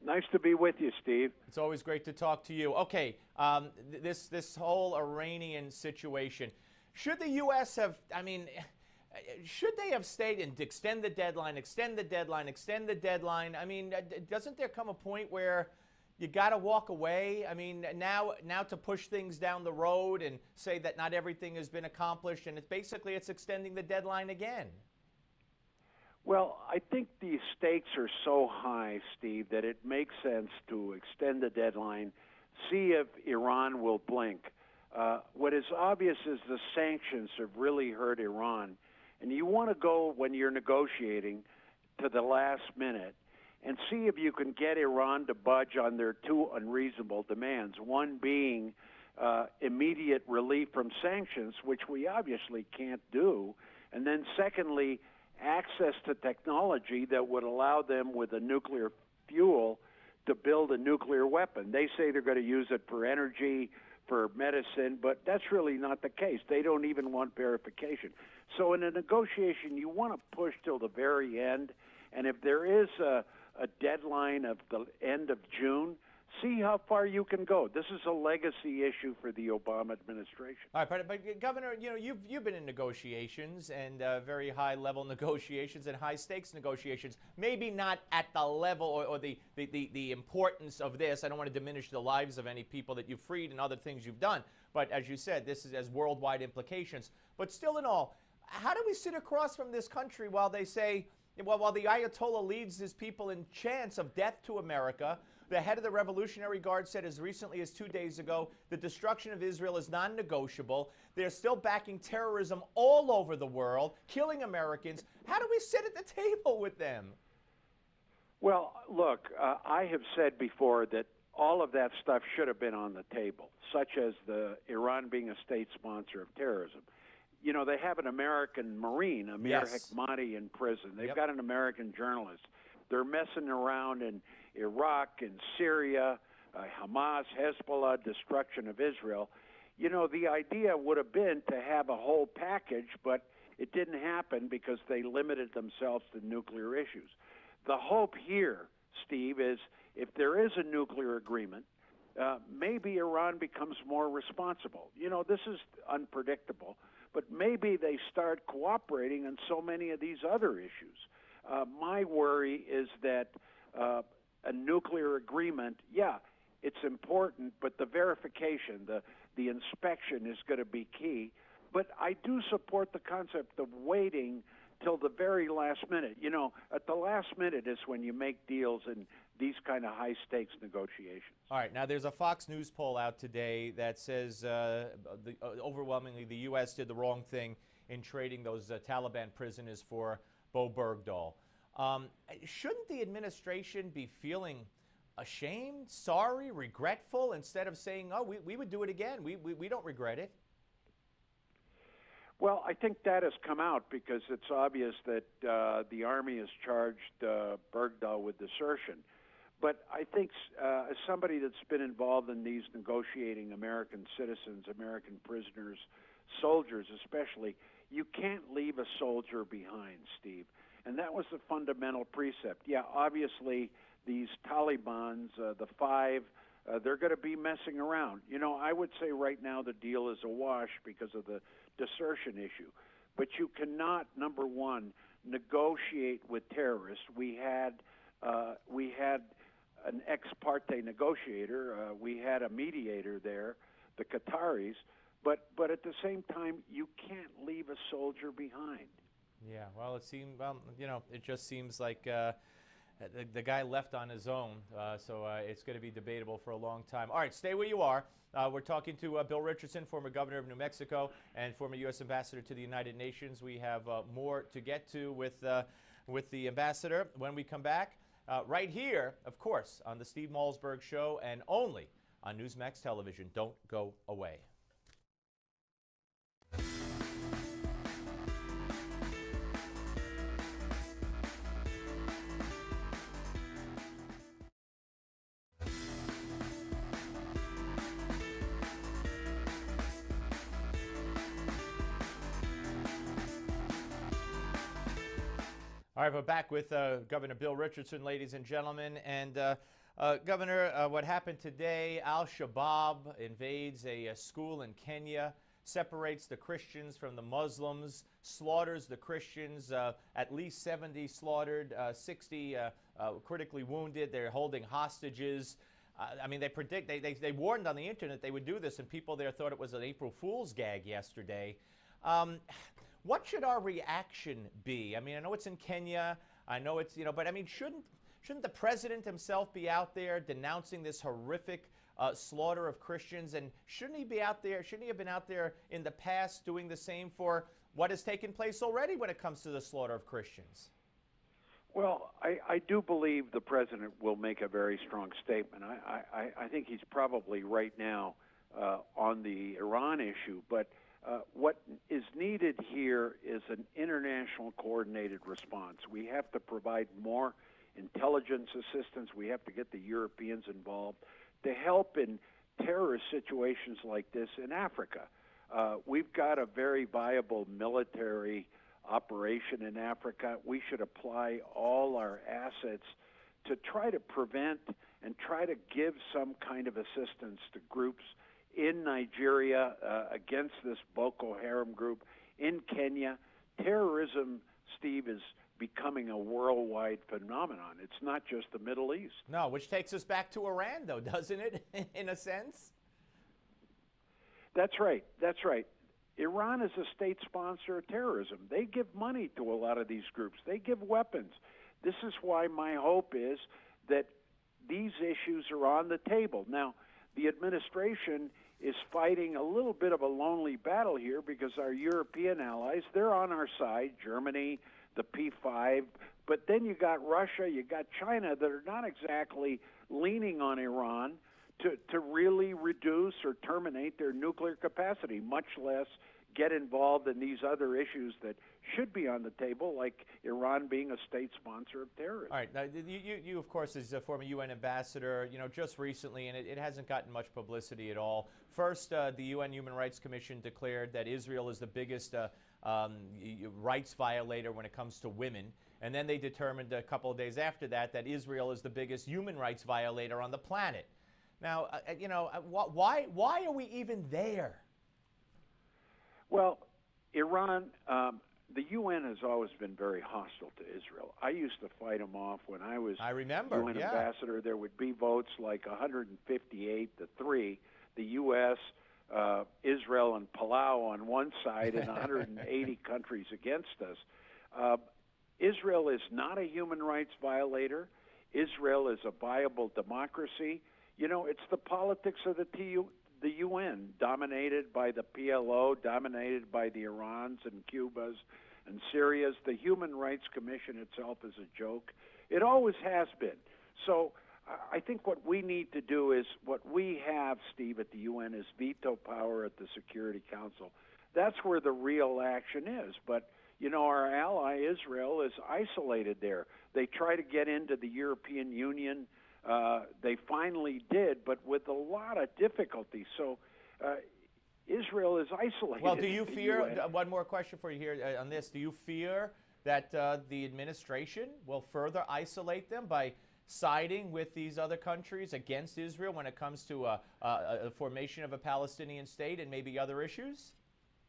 Nice to be with you, Steve. It's always great to talk to you. Okay, this whole Iranian situation, should the U.S. have, should they have stayed and extend the deadline, extend the deadline, extend the deadline? I mean, doesn't there come a point where you got to walk away? I mean, now to push things down the road and say that not everything has been accomplished, and it's extending the deadline again. Well, I think the stakes are so high, Steve, that it makes sense to extend the deadline, see if Iran will blink. What is obvious is the sanctions have really hurt Iran. And you want to go, when you're negotiating, to the last minute and see if you can get Iran to budge on their two unreasonable demands, one being immediate relief from sanctions, which we obviously can't do, and then secondly, access to technology that would allow them with a nuclear fuel to build a nuclear weapon. They say they're going to use it for energy, for medicine, but that's really not the case. They don't even want verification. So in a negotiation, you want to push till the very end, and if there is a deadline of the end of June, see how far you can go. This is a legacy issue for the Obama administration. All right, but Governor, you've been in negotiations and very high-level negotiations and high-stakes negotiations. Maybe not at the level or the importance of this. I don't want to diminish the lives of any people that you've freed and other things you've done. But as you said, this has worldwide implications. But still in all, how do we sit across from this country while they say, while the Ayatollah leads his people in chants of death to America? The head of the Revolutionary Guard said as recently as 2 days ago, the destruction of Israel is non-negotiable. They're still backing terrorism all over the world, killing Americans. How do we sit at the table with them? Well, look, I have said before that all of that stuff should have been on the table, such as the Iran being a state sponsor of terrorism. You know, they have an American Marine, Amir Hekmati, in prison. They've got an American journalist. They're messing around in Iraq and Syria, Hamas, Hezbollah, destruction of Israel. You know, the idea would have been to have a whole package, but it didn't happen because they limited themselves to nuclear issues. The hope here, Steve, is if there is a nuclear agreement, maybe Iran becomes more responsible. You know, this is unpredictable, but maybe they start cooperating on so many of these other issues. My worry is that a nuclear agreement, it's important, but the verification, the inspection is going to be key. But I do support the concept of waiting till the very last minute. You know, at the last minute is when you make deals in these kind of high-stakes negotiations. All right. Now, there's a Fox News poll out today that says overwhelmingly the U.S. did the wrong thing in trading those Taliban prisoners for Bo Bergdahl. Shouldn't the administration be feeling ashamed, sorry, regretful, instead of saying, oh, we would do it again. We don't regret it? Well, I think that has come out because it's obvious that the Army has charged Bergdahl with desertion. But I think as somebody that's been involved in these negotiating American citizens, American prisoners, soldiers especially, you can't leave a soldier behind, Steve. And that was the fundamental precept. Yeah, obviously, these Talibans, the five, they're going to be messing around. You know, I would say right now the deal is a wash because of the desertion issue. But you cannot, number one, negotiate with terrorists. We had an ex parte negotiator. We had a mediator there, the Qataris. But at the same time, you can't leave a soldier behind. Yeah, well, it just seems like the guy left on his own, so it's going to be debatable for a long time. All right, stay where you are. We're talking to Bill Richardson, former governor of New Mexico and former U.S. ambassador to the United Nations. We have more to get to with the ambassador when we come back, right here, of course, on the Steve Malzberg Show and only on Newsmax Television. Don't go away. All right, we're back with Governor Bill Richardson, ladies and gentlemen. And Governor, what happened today, Al-Shabaab invades a school in Kenya, separates the Christians from the Muslims, slaughters the Christians, at least 70 slaughtered, 60 critically wounded. They're holding hostages. I mean, they warned on the internet they would do this, and people there thought it was an April Fool's gag yesterday. What should our reaction be? I mean, I know it's in Kenya. I know it's, but I mean, shouldn't the president himself be out there denouncing this horrific slaughter of Christians? And shouldn't he be out there? Shouldn't he have been out there in the past doing the same for what has taken place already when it comes to the slaughter of Christians? Well, I do believe the president will make a very strong statement. I think he's probably right now on the Iran issue, but what is needed here is an international coordinated response. We have to provide more intelligence assistance. We have to get the Europeans involved to help in terrorist situations like this in Africa. We've got a very viable military operation in Africa. We should apply all our assets to try to prevent and try to give some kind of assistance to groups in Nigeria against this Boko Haram group. In Kenya, terrorism, Steve, is becoming a worldwide phenomenon. It's not just the Middle East. No, which takes us back to Iran, though, doesn't it, in a sense? That's right. That's right. Iran is a state sponsor of terrorism. They give money to a lot of these groups. They give weapons. This is why my hope is that these issues are on the table. Now, the administration is fighting a little bit of a lonely battle here because our European allies, they're on our side, Germany, the P5, but then you got Russia, you got China that are not exactly leaning on Iran to really reduce or terminate their nuclear capacity, much less get involved in these other issues that should be on the table, like Iran being a state sponsor of terrorism. All right. Now, you of course, as a former UN ambassador, just recently, and it hasn't gotten much publicity at all. First, the UN Human Rights Commission declared that Israel is the biggest rights violator when it comes to women. And then they determined a couple of days after that Israel is the biggest human rights violator on the planet. Now, why are we even there? Well, Iran, the UN has always been very hostile to Israel. I used to fight them off when I was UN ambassador. There would be votes like 158 to 3. The U.S., Israel, and Palau on one side and 180 countries against us. Israel is not a human rights violator. Israel is a viable democracy. It's the politics of the UN, dominated by the PLO, dominated by the Irans and Cubas and Syrias. The Human Rights Commission itself is a joke. It always has been. So I think what we need to do is what we have, Steve, at the UN is veto power at the Security Council. That's where the real action is. But, our ally Israel is isolated there. They try to get into the European Union. They finally did, but with a lot of difficulty. So Israel is isolated. Well, do you fear, one more question for you here on this, do you fear that the administration will further isolate them by siding with these other countries against Israel when it comes to a formation of a Palestinian state and maybe other issues?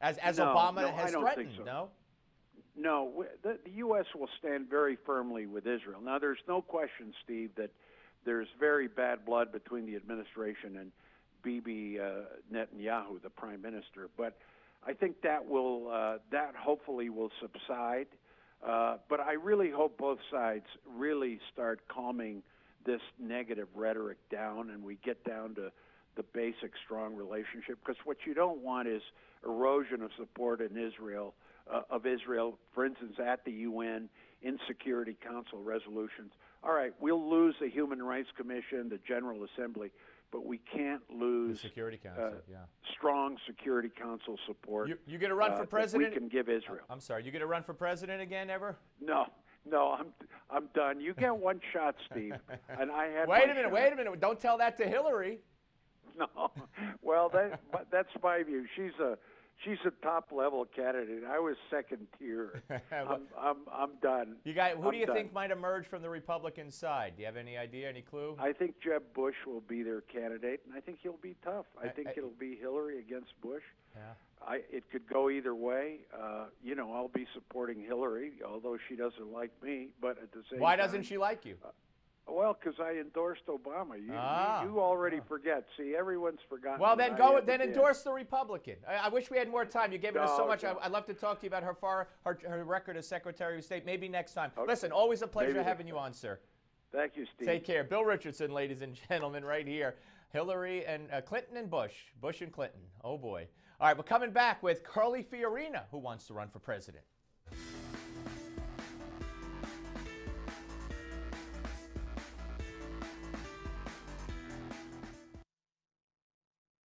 As Obama has threatened, so. No, the U.S. will stand very firmly with Israel. Now, there's no question, Steve, that there's very bad blood between the administration and Bibi Netanyahu, the prime minister. But I think that hopefully will subside. But I really hope both sides really start calming this negative rhetoric down and we get down to the basic strong relationship. Because what you don't want is erosion of support in Israel, for instance, at the UN, in Security Council resolutions. All right, we'll lose the Human Rights Commission, the General Assembly, but we can't lose the Security Council, strong Security Council support. You going to run for president? We can give Israel. I'm sorry, you going to run for president again ever? No, I'm done. You get one shot, Steve. And I had. Wait a minute. Don't tell that to Hillary. No, well, that's my view. She's She's a top-level candidate. I was second tier. I'm done. Who do you think might emerge from the Republican side? Do you have any idea, any clue? I think Jeb Bush will be their candidate, and I think he'll be tough. I think it'll be Hillary against Bush. Yeah. It could go either way. I'll be supporting Hillary, although she doesn't like me. But at the same time, why doesn't she like you? Well, because I endorsed Obama. You already forget. See, everyone's forgotten. Well, then endorse the Republican. I wish we had more time. You've given us so much. I'd love to talk to you about her record as Secretary of State. Maybe next time. Okay. Listen, always a pleasure having you on, sir. Thank you, Steve. Take care. Bill Richardson, ladies and gentlemen, right here. Hillary and Clinton and Bush. Bush and Clinton. Oh, boy. All right, we're coming back with Carly Fiorina, who wants to run for president.